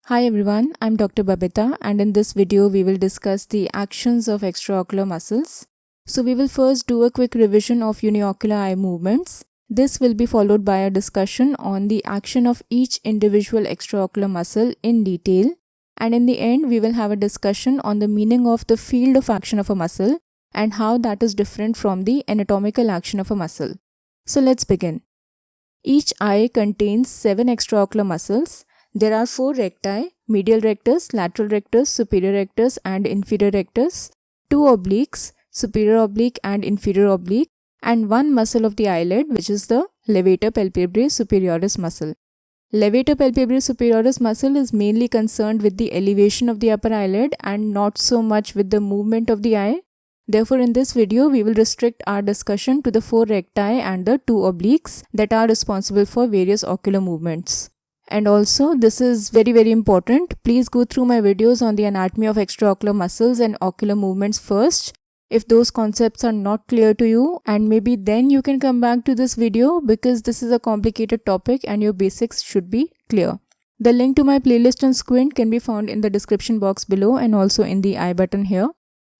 Hi everyone, I'm Dr. Babita and in this video we will discuss the actions of extraocular muscles. So we will first do a quick revision of uniocular eye movements. This will be followed by a discussion on the action of each individual extraocular muscle in detail. And in the end we will have a discussion on the meaning of the field of action of a muscle and how that is different from the anatomical action of a muscle. So let's begin. Each eye contains 7 extraocular muscles. There are 4 recti, medial rectus, lateral rectus, superior rectus and inferior rectus, 2 obliques, superior oblique and inferior oblique, and 1 muscle of the eyelid which is the levator palpebrae superioris muscle. Levator palpebrae superioris muscle is mainly concerned with the elevation of the upper eyelid and not so much with the movement of the eye. Therefore, in this video, we will restrict our discussion to the 4 recti and the 2 obliques that are responsible for various ocular movements. And also, this is very important. Please go through my videos on the anatomy of extraocular muscles and ocular movements first. If those concepts are not clear to you, and maybe then you can come back to this video because this is a complicated topic and your basics should be clear. The link to my playlist on Squint can be found in the description box below and also in the I button here.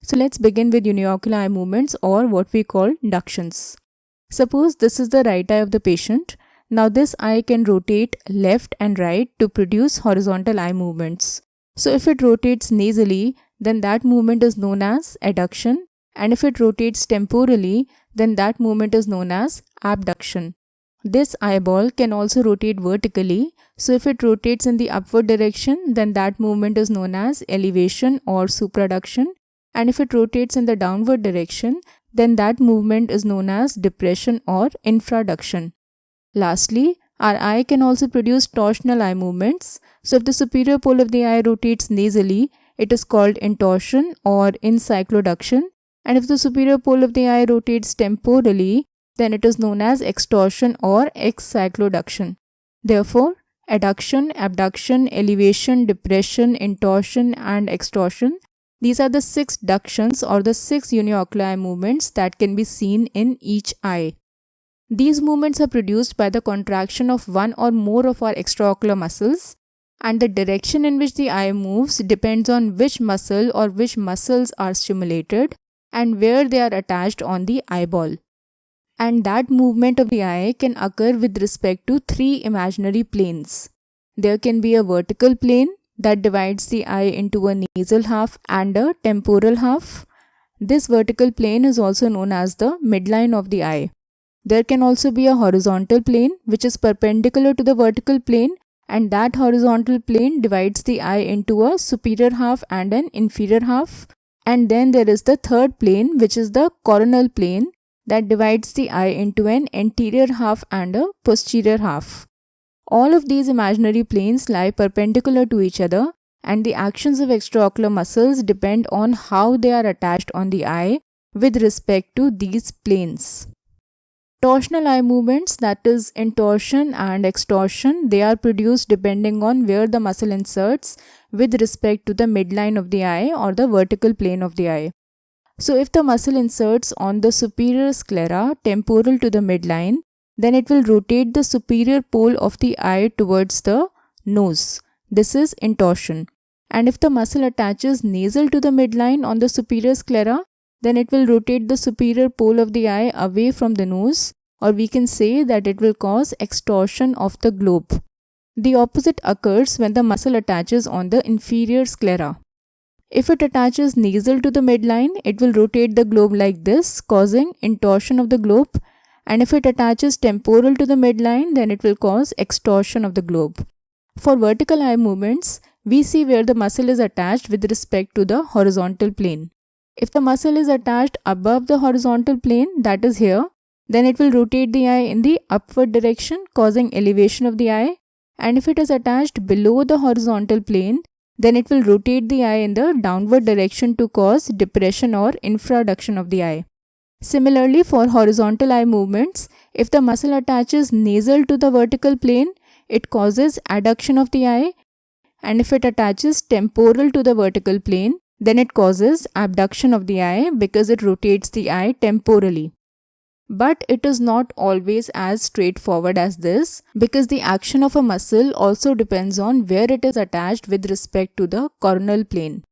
So let's begin with uniocular eye movements or what we call ductions. Suppose this is the right eye of the patient. Now this eye can rotate left and right to produce horizontal eye movements. So if it rotates nasally, then that movement is known as adduction, and if it rotates temporally, then that movement is known as abduction. This eyeball can also rotate vertically, so if it rotates in the upward direction, then that movement is known as elevation or supraduction, and if it rotates in the downward direction, then that movement is known as depression or infraduction. Lastly, our eye can also produce torsional eye movements. So if the superior pole of the eye rotates nasally, it is called intorsion or incycloduction. And if the superior pole of the eye rotates temporally, then it is known as extorsion or excycloduction. Therefore, adduction, abduction, elevation, depression, intorsion and extorsion, these are the 6 ductions or the 6 uniocular eye movements that can be seen in each eye. These movements are produced by the contraction of one or more of our extraocular muscles, and the direction in which the eye moves depends on which muscle or which muscles are stimulated and where they are attached on the eyeball. And that movement of the eye can occur with respect to 3 imaginary planes. There can be a vertical plane that divides the eye into a nasal half and a temporal half. This vertical plane is also known as the midline of the eye. There can also be a horizontal plane which is perpendicular to the vertical plane, and that horizontal plane divides the eye into a superior half and an inferior half. And then there is the third plane which is the coronal plane that divides the eye into an anterior half and a posterior half. All of these imaginary planes lie perpendicular to each other, and the actions of extraocular muscles depend on how they are attached on the eye with respect to these planes. Torsional eye movements, that is intorsion and extorsion, they are produced depending on where the muscle inserts with respect to the midline of the eye or the vertical plane of the eye. So if the muscle inserts on the superior sclera temporal to the midline, then it will rotate the superior pole of the eye towards the nose. This is intorsion. And if the muscle attaches nasal to the midline on the superior sclera, then it will rotate the superior pole of the eye away from the nose, or we can say that it will cause extorsion of the globe. The opposite occurs when the muscle attaches on the inferior sclera. If it attaches nasal to the midline, it will rotate the globe like this, causing intorsion of the globe, and if it attaches temporal to the midline, then it will cause extorsion of the globe. For vertical eye movements, we see where the muscle is attached with respect to the horizontal plane. If the muscle is attached above the horizontal plane, that is here, then it will rotate the eye in the upward direction, causing elevation of the eye. And if it is attached below the horizontal plane, then it will rotate the eye in the downward direction to cause depression or infraduction of the eye. Similarly, for horizontal eye movements, if the muscle attaches nasal to the vertical plane, it causes adduction of the eye. And if it attaches temporal to the vertical plane, then it causes abduction of the eye because it rotates the eye temporally. But it is not always as straightforward as this, because the action of a muscle also depends on where it is attached with respect to the coronal plane.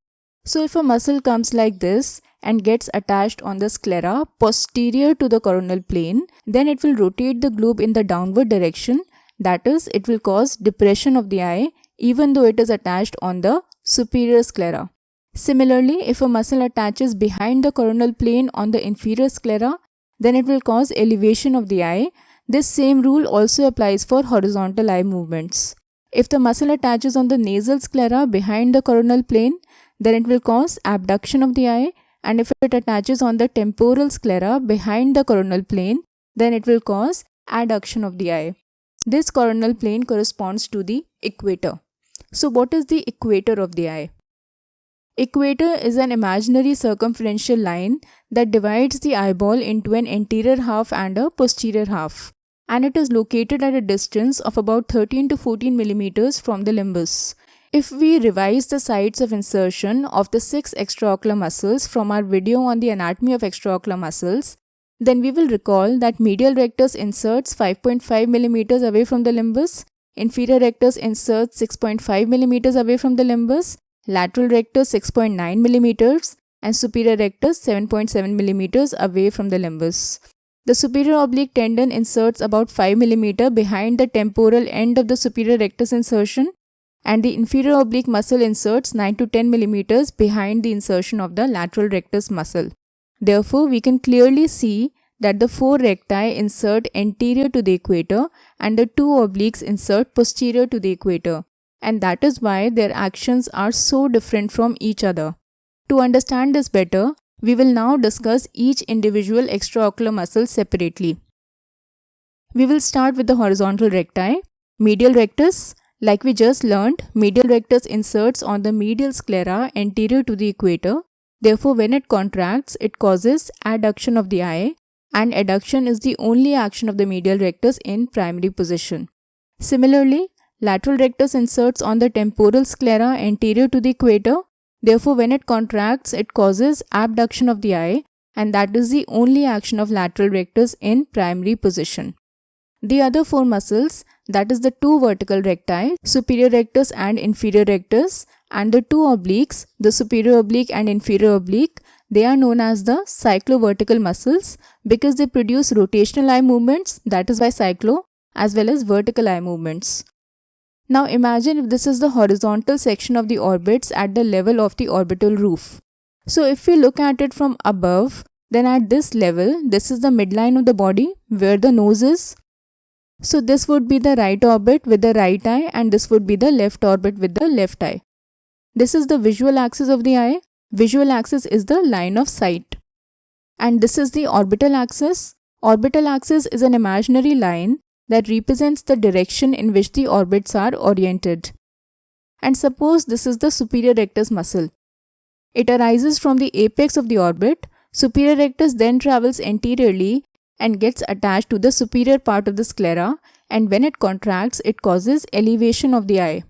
So if a muscle comes like this and gets attached on the sclera posterior to the coronal plane, then it will rotate the globe in the downward direction. That is, it will cause depression of the eye even though it is attached on the superior sclera. Similarly, if a muscle attaches behind the coronal plane on the inferior sclera, then it will cause elevation of the eye. This same rule also applies for horizontal eye movements. If the muscle attaches on the nasal sclera behind the coronal plane, then it will cause abduction of the eye, and if it attaches on the temporal sclera behind the coronal plane, then it will cause adduction of the eye. This coronal plane corresponds to the equator. So what is the equator of the eye? Equator is an imaginary circumferential line that divides the eyeball into an anterior half and a posterior half, and it is located at a distance of about 13 to 14 millimeters from the limbus. If we revise the sites of insertion of the 6 extraocular muscles from our video on the anatomy of extraocular muscles, then we will recall that medial rectus inserts 5.5 mm away from the limbus, inferior rectus inserts 6.5 mm away from the limbus, lateral rectus 6.9 mm, and superior rectus 7.7 mm away from the limbus. The superior oblique tendon inserts about 5 mm behind the temporal end of the superior rectus insertion, and the inferior oblique muscle inserts 9 to 10 mm behind the insertion of the lateral rectus muscle. Therefore, we can clearly see that the 4 recti insert anterior to the equator and the 2 obliques insert posterior to the equator, and that is why their actions are so different from each other. To understand this better, we will now discuss each individual extraocular muscle separately. We will start with the horizontal recti. Medial rectus. Like we just learned, medial rectus inserts on the medial sclera anterior to the equator. Therefore, when it contracts, it causes adduction of the eye, and adduction is the only action of the medial rectus in primary position. Similarly, lateral rectus inserts on the temporal sclera anterior to the equator. Therefore, when it contracts, it causes abduction of the eye, and that is the only action of lateral rectus in primary position. The other 4 muscles, that is the 2 vertical recti, superior rectus and inferior rectus, and the 2 obliques, the superior oblique and inferior oblique, they are known as the cyclovertical muscles because they produce rotational eye movements, that is by cyclo, as well as vertical eye movements. Now imagine if this is the horizontal section of the orbits at the level of the orbital roof. So if we look at it from above, then at this level, this is the midline of the body where the nose is. So this would be the right orbit with the right eye, and this would be the left orbit with the left eye. This is the visual axis of the eye. Visual axis is the line of sight. And this is the orbital axis. Orbital axis is an imaginary line that represents the direction in which the orbits are oriented. And suppose this is the superior rectus muscle. It arises from the apex of the orbit. Superior rectus then travels anteriorly and gets attached to the superior part of the sclera, and when it contracts, it causes elevation of the eye.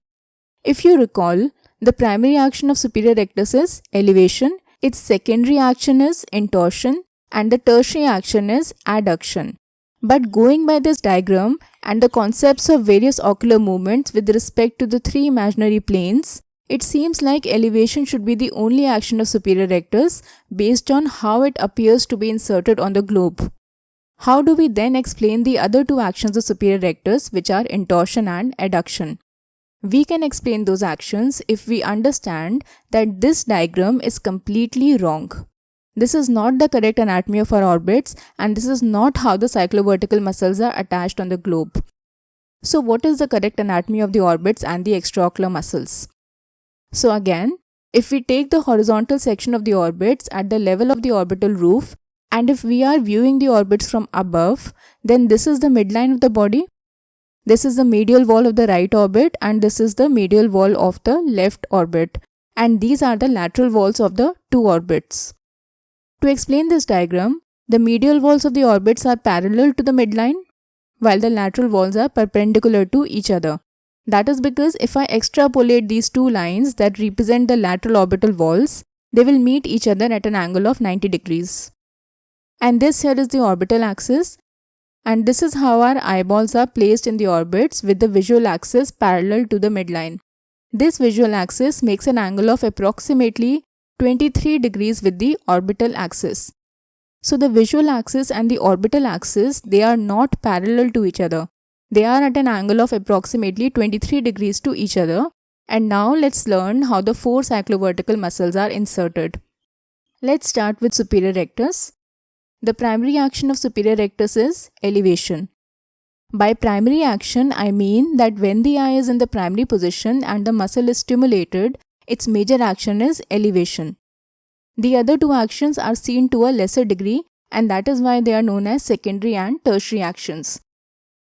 If you recall, the primary action of superior rectus is elevation, its secondary action is intorsion, and the tertiary action is adduction. But going by this diagram and the concepts of various ocular movements with respect to the 3 imaginary planes, it seems like elevation should be the only action of superior rectus based on how it appears to be inserted on the globe. How do we then explain the other 2 actions of superior rectus, which are intorsion and adduction? We can explain those actions if we understand that this diagram is completely wrong. This is not the correct anatomy of our orbits, and this is not how the cyclovertical muscles are attached on the globe. So what is the correct anatomy of the orbits and the extraocular muscles? So again, if we take the horizontal section of the orbits at the level of the orbital roof, and if we are viewing the orbits from above, then this is the midline of the body. This is the medial wall of the right orbit, and this is the medial wall of the left orbit. And these are the lateral walls of the 2 orbits. To explain this diagram, the medial walls of the orbits are parallel to the midline, while the lateral walls are perpendicular to each other. That is because if I extrapolate these 2 lines that represent the lateral orbital walls, they will meet each other at an angle of 90 degrees. And this here is the orbital axis. And this is how our eyeballs are placed in the orbits with the visual axis parallel to the midline. This visual axis makes an angle of approximately 23 degrees with the orbital axis. So the visual axis and the orbital axis, they are not parallel to each other. They are at an angle of approximately 23 degrees to each other. And now let's learn how the 4 cyclovertical muscles are inserted. Let's start with superior rectus. The primary action of superior rectus is elevation. By primary action, I mean that when the eye is in the primary position and the muscle is stimulated, its major action is elevation. The other 2 actions are seen to a lesser degree, and that is why they are known as secondary and tertiary actions.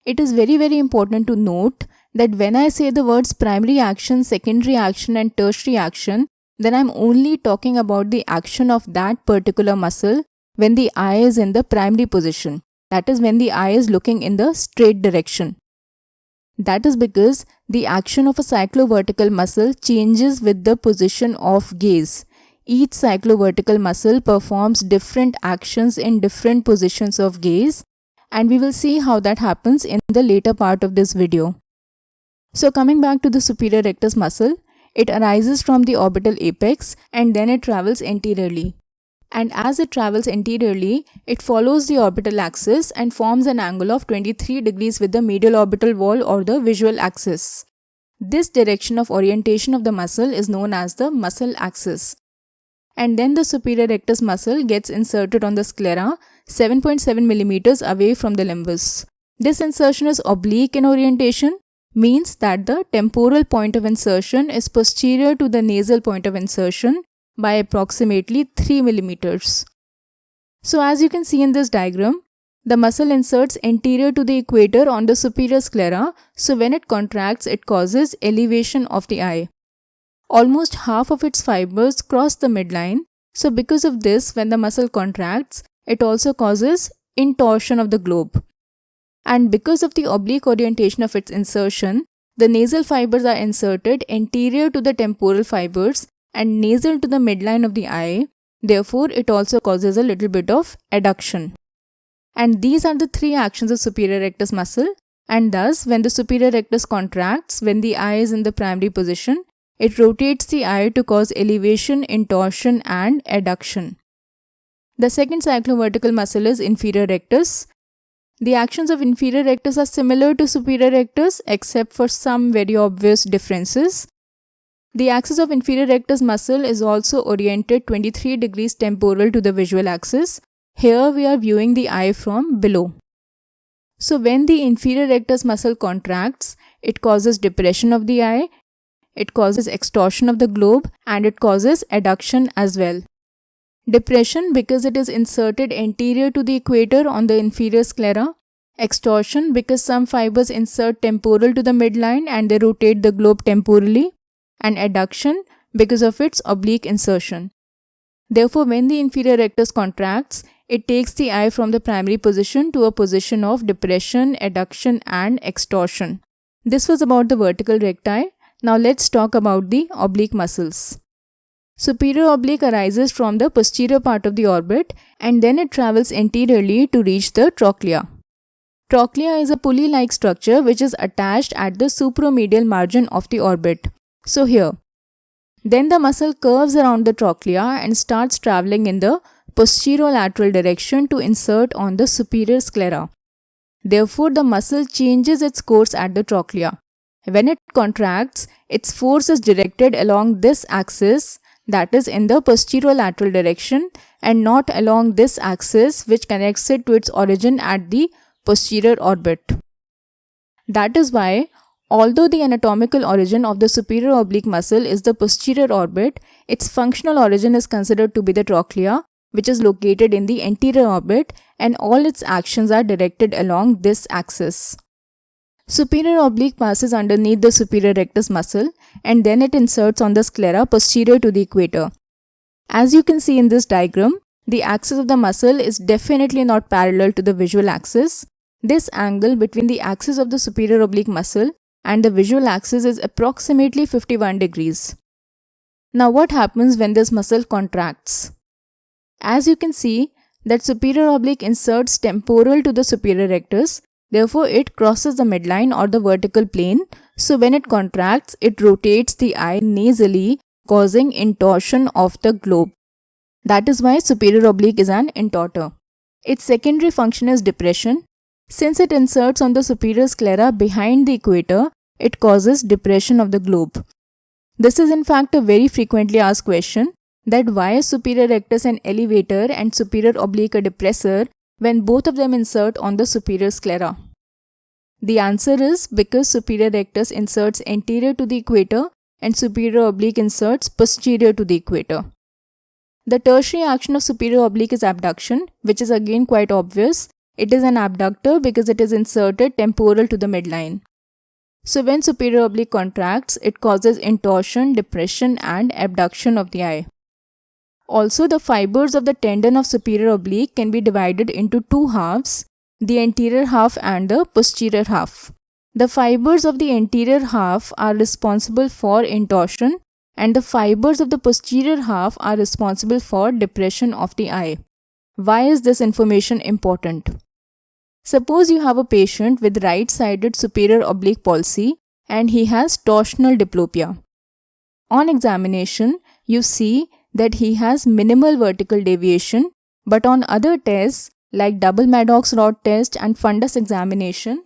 It is very important to note that when I say the words primary action, secondary action and tertiary action, then I am only talking about the action of that particular muscle when the eye is in the primary position. That is when the eye is looking in the straight direction. That is because the action of a cyclovertical muscle changes with the position of gaze. Each cyclovertical muscle performs different actions in different positions of gaze, and we will see how that happens in the later part of this video. So coming back to the superior rectus muscle, it arises from the orbital apex and then it travels anteriorly. And as it travels anteriorly, it follows the orbital axis and forms an angle of 23 degrees with the medial orbital wall or the visual axis. This direction of orientation of the muscle is known as the muscle axis. And then the superior rectus muscle gets inserted on the sclera 7.7 mm away from the limbus. This insertion is oblique in orientation, means that the temporal point of insertion is posterior to the nasal point of insertion by approximately 3 mm. So as you can see in this diagram, the muscle inserts anterior to the equator on the superior sclera, so when it contracts, it causes elevation of the eye. Almost half of its fibers cross the midline, so because of this, when the muscle contracts, it also causes intorsion of the globe. And because of the oblique orientation of its insertion, the nasal fibers are inserted anterior to the temporal fibers and nasal to the midline of the eye. Therefore, it also causes a little bit of adduction. And these are the 3 actions of superior rectus muscle, and thus when the superior rectus contracts, when the eye is in the primary position, it rotates the eye to cause elevation, intorsion and adduction. The second cyclovertical muscle is inferior rectus. The actions of inferior rectus are similar to superior rectus except for some very obvious differences. The axis of inferior rectus muscle is also oriented 23 degrees temporal to the visual axis. Here we are viewing the eye from below. So when the inferior rectus muscle contracts, it causes depression of the eye, it causes extorsion of the globe, and it causes adduction as well. Depression because it is inserted anterior to the equator on the inferior sclera. Extorsion because some fibers insert temporal to the midline and they rotate the globe temporally. And adduction because of its oblique insertion. Therefore, when the inferior rectus contracts, it takes the eye from the primary position to a position of depression, adduction and extorsion. This was about the vertical recti. Now let's talk about the oblique muscles. Superior oblique arises from the posterior part of the orbit and then it travels anteriorly to reach the trochlea. Trochlea is a pulley-like structure which is attached at the supromedial margin of the orbit. So here, then the muscle curves around the trochlea and starts traveling in the posterolateral direction to insert on the superior sclera. Therefore, the muscle changes its course at the trochlea. When it contracts, its force is directed along this axis, that is in the posterolateral direction, and not along this axis which connects it to its origin at the posterior orbit. That is why, although the anatomical origin of the superior oblique muscle is the posterior orbit, its functional origin is considered to be the trochlea, which is located in the anterior orbit, and all its actions are directed along this axis. Superior oblique passes underneath the superior rectus muscle and then it inserts on the sclera posterior to the equator. As you can see in this diagram, the axis of the muscle is definitely not parallel to the visual axis. This angle between the axis of the superior oblique muscle and the visual axis is approximately 51 degrees. Now what happens when this muscle contracts? As you can see, that superior oblique inserts temporal to the superior rectus. Therefore, it crosses the midline or the vertical plane. So when it contracts, it rotates the eye nasally, causing intorsion of the globe. That is why superior oblique is an intorter. Its secondary function is depression. Since it inserts on the superior sclera behind the equator, it causes depression of the globe. This is in fact a very frequently asked question, that why is superior rectus an elevator and superior oblique a depressor when both of them insert on the superior sclera? The answer is because superior rectus inserts anterior to the equator and superior oblique inserts posterior to the equator. The tertiary action of superior oblique is abduction, which is again quite obvious. It is an abductor because it is inserted temporal to the midline. So when superior oblique contracts, it causes intorsion, depression and abduction of the eye. Also, the fibers of the tendon of superior oblique can be divided into two halves, the anterior half and the posterior half. The fibers of the anterior half are responsible for intorsion and the fibers of the posterior half are responsible for depression of the eye. Why is this information important? Suppose you have a patient with right-sided superior oblique palsy and he has torsional diplopia. On examination, you see that he has minimal vertical deviation, but on other tests like double Maddox rod test and fundus examination,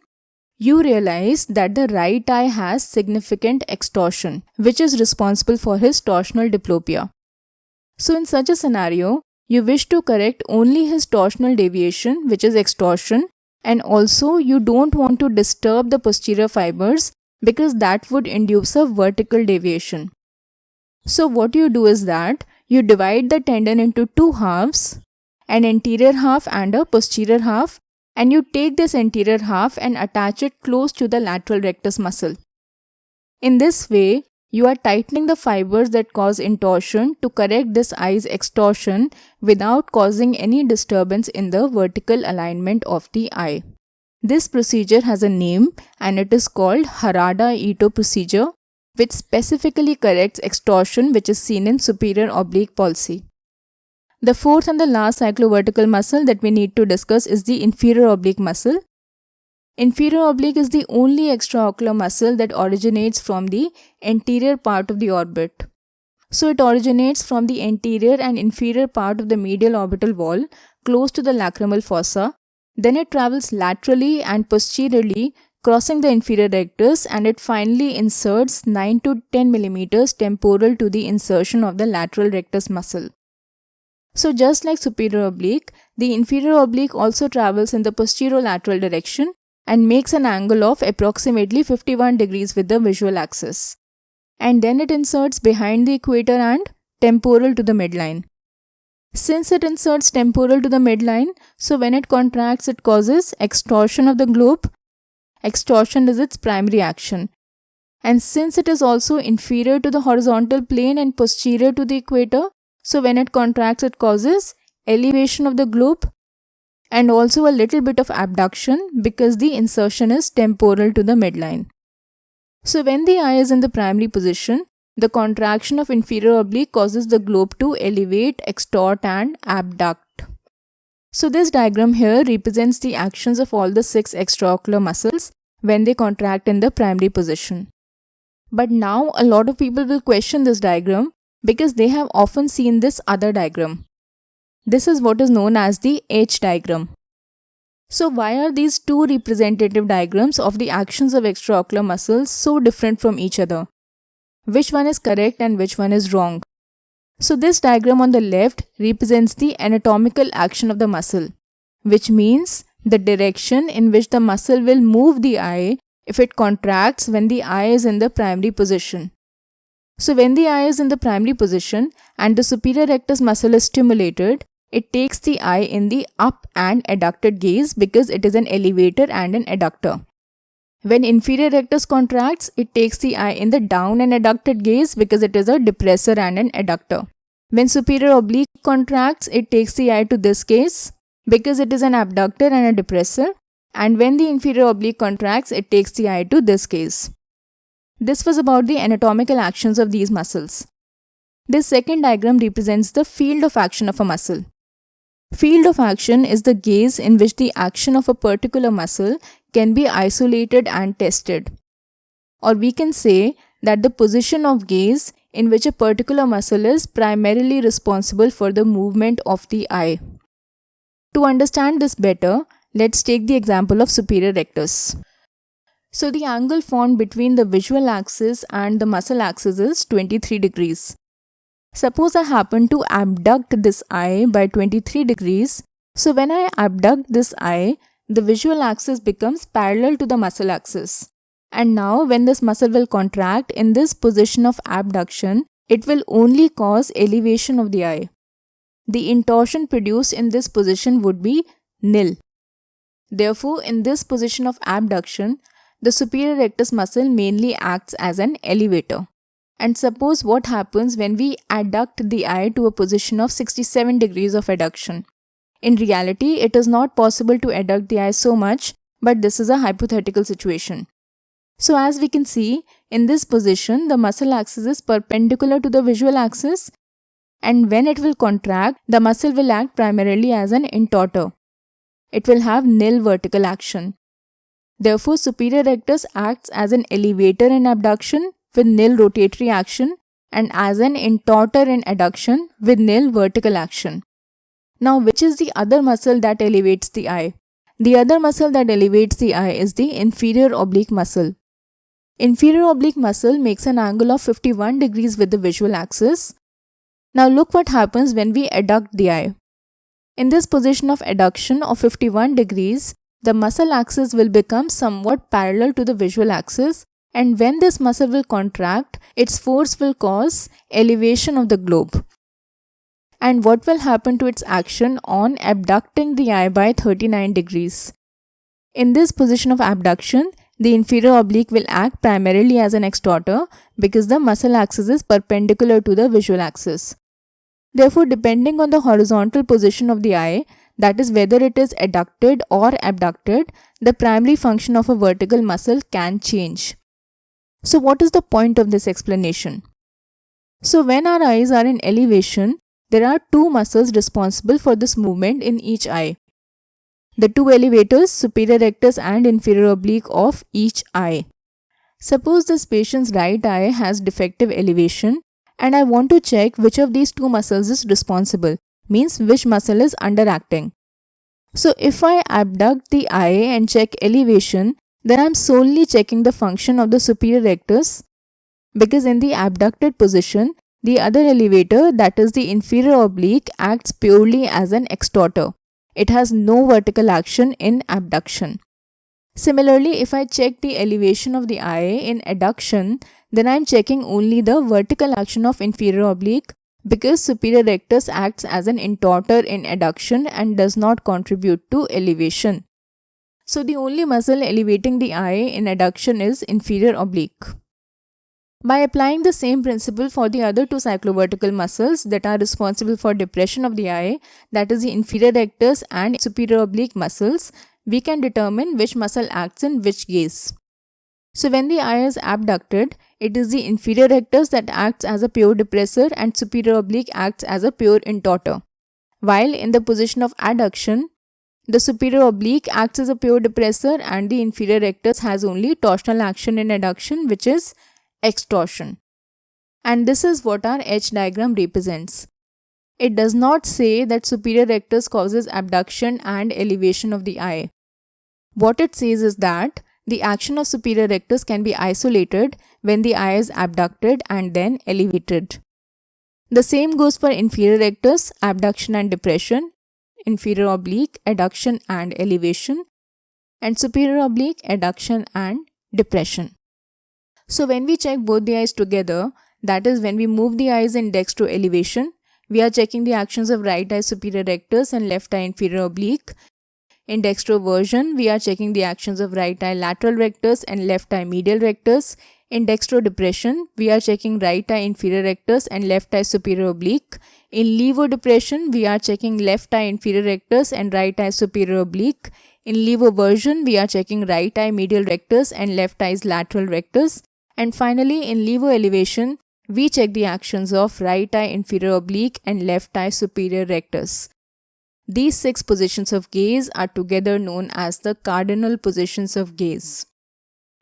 you realize that the right eye has significant extorsion, which is responsible for his torsional diplopia. So in such a scenario, you wish to correct only his torsional deviation, which is extorsion, and also you don't want to disturb the posterior fibers because that would induce a vertical deviation. So what you do is that you divide the tendon into two halves, an anterior half and a posterior half, and you take this anterior half and attach it close to the lateral rectus muscle. In this way, you are tightening the fibers that cause intorsion to correct this eye's extorsion without causing any disturbance in the vertical alignment of the eye. This procedure has a name and it is called HARADA-Ito procedure, which specifically corrects extorsion which is seen in superior oblique palsy. The fourth and the last cyclovertical muscle that we need to discuss is the inferior oblique muscle. Inferior oblique is the only extraocular muscle that originates from the anterior part of the orbit. So it originates from the anterior and inferior part of the medial orbital wall close to the lacrimal fossa. Then it travels laterally and posteriorly, crossing the inferior rectus, and it finally inserts 9 to 10 mm temporal to the insertion of the lateral rectus muscle. So just like superior oblique, the inferior oblique also travels in the posterolateral direction and makes an angle of approximately 51 degrees with the visual axis. And then it inserts behind the equator and temporal to the midline. Since it inserts temporal to the midline, so when it contracts, it causes extorsion of the globe. Extorsion is its primary action. And since it is also inferior to the horizontal plane and posterior to the equator, so when it contracts, it causes elevation of the globe and also a little bit of abduction because the insertion is temporal to the midline. So when the eye is in the primary position, the contraction of inferior oblique causes the globe to elevate, extort and abduct. So this diagram here represents the actions of all the 6 extraocular muscles when they contract in the primary position. But now a lot of people will question this diagram because they have often seen this other diagram. This is what is known as the H diagram. So why are these two representative diagrams of the actions of extraocular muscles so different from each other? Which one is correct and which one is wrong? So this diagram on the left represents the anatomical action of the muscle, which means the direction in which the muscle will move the eye if it contracts when the eye is in the primary position. So when the eye is in the primary position and the superior rectus muscle is stimulated, it takes the eye in the up and adducted gaze because it is an elevator and an adductor. When inferior rectus contracts, it takes the eye in the down and adducted gaze because it is a depressor and an adductor. When superior oblique contracts, it takes the eye to this gaze because it is an abductor and a depressor. And when the inferior oblique contracts, it takes the eye to this gaze. This was about the anatomical actions of these muscles. This second diagram represents the field of action of a muscle. Field of action is the case in which the action of a particular muscle can be isolated and tested. Or we can say that the position of gaze in which a particular muscle is primarily responsible for the movement of the eye. To understand this better, let's take the example of superior rectus. So the angle formed between the visual axis and the muscle axis is 23 degrees. Suppose I happen to abduct this eye by 23 degrees. So when I abduct this eye, the visual axis becomes parallel to the muscle axis. And now when this muscle will contract in this position of abduction, it will only cause elevation of the eye. The intorsion produced in this position would be nil. Therefore, in this position of abduction, the superior rectus muscle mainly acts as an elevator. And suppose what happens when we adduct the eye to a position of 67 degrees of adduction. In reality, it is not possible to adduct the eye so much, but this is a hypothetical situation. So as we can see, in this position, the muscle axis is perpendicular to the visual axis, and when it will contract, the muscle will act primarily as an intorter. It will have nil vertical action. Therefore, superior rectus acts as an elevator in abduction with nil rotatory action and as an intorter in adduction with nil vertical action. Now, which is the other muscle that elevates the eye? The other muscle that elevates the eye is the inferior oblique muscle. Inferior oblique muscle makes an angle of 51 degrees with the visual axis. Now look what happens when we adduct the eye. In this position of adduction of 51 degrees, the muscle axis will become somewhat parallel to the visual axis, and when this muscle will contract, its force will cause elevation of the globe. And what will happen to its action on abducting the eye by 39 degrees? In this position of abduction, the inferior oblique will act primarily as an extorter because the muscle axis is perpendicular to the visual axis. Therefore, depending on the horizontal position of the eye, that is whether it is adducted or abducted, the primary function of a vertical muscle can change. So what is the point of this explanation? So when our eyes are in elevation, there are two muscles responsible for this movement in each eye. The two elevators, superior rectus and inferior oblique of each eye. Suppose this patient's right eye has defective elevation and I want to check which of these two muscles is responsible, means which muscle is underacting. So if I abduct the eye and check elevation, then I am solely checking the function of the superior rectus, because in the abducted position, the other elevator, that is the inferior oblique, acts purely as an extorter. It has no vertical action in abduction. Similarly, if I check the elevation of the eye in adduction, then I am checking only the vertical action of inferior oblique, because superior rectus acts as an intorter in adduction and does not contribute to elevation. So the only muscle elevating the eye in adduction is inferior oblique. By applying the same principle for the other two cyclovertical muscles that are responsible for depression of the eye, that is the inferior rectus and superior oblique muscles, we can determine which muscle acts in which gaze. So when the eye is abducted, it is the inferior rectus that acts as a pure depressor and superior oblique acts as a pure intorter. While in the position of adduction, the superior oblique acts as a pure depressor and the inferior rectus has only torsional action in adduction, which is extortion. And this is what our H diagram represents. It does not say that superior rectus causes abduction and elevation of the eye. What it says is that the action of superior rectus can be isolated when the eye is abducted and then elevated. The same goes for inferior rectus, abduction and depression, inferior oblique, adduction and elevation, and superior oblique, adduction and depression. So when we check both the eyes together, that is when we move the eyes in dextro elevation, we are checking the actions of right eye superior rectus and left eye inferior oblique. In dextroversion, we are checking the actions of right eye lateral rectus and left eye medial rectus. In dextro depression, we are checking right eye inferior rectus and left eye superior oblique. In levo depression, we are checking left eye inferior rectus and right eye superior oblique. In levoversion, we are checking right eye medial rectus and left eye's lateral rectus. And finally, in levo elevation, we check the actions of right eye inferior oblique and left eye superior rectus. These 6 positions of gaze are together known as the cardinal positions of gaze.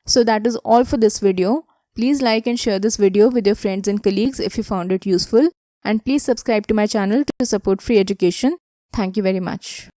So that is all for this video. Please like and share this video with your friends and colleagues if you found it useful, and please subscribe to my channel to support free education. Thank you very much.